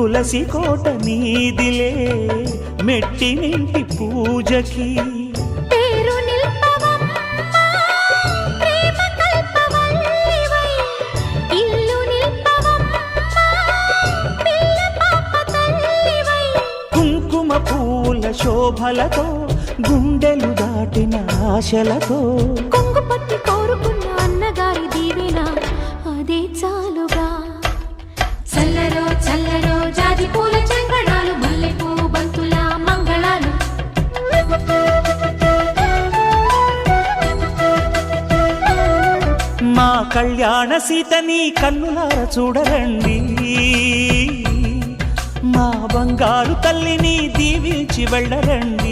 తులసి కోట నీదిలే మెట్టినింటి పూజకి పేరు నిల్పవమ్మా ప్రేమ కల్పవల్లివై ఇల్లు నిల్పవమ్మా పిల్ల పాప తల్లివై కుంకుమ పూల శోభలతో గుండెలు దాటిన ఆశలతో కొంగు పట్టి కోరుకున్న అన్నగారి దీవెన అదే చాలుగా చల్లరో చల్లరో జాజి పూల చెంగడాలు మల్లెపూ బంతుల మంగళాలు మా కళ్యాణ సీతని కన్నులార చూడరండి మా బంగారు తల్లిని దీవించి వెళ్ళరండి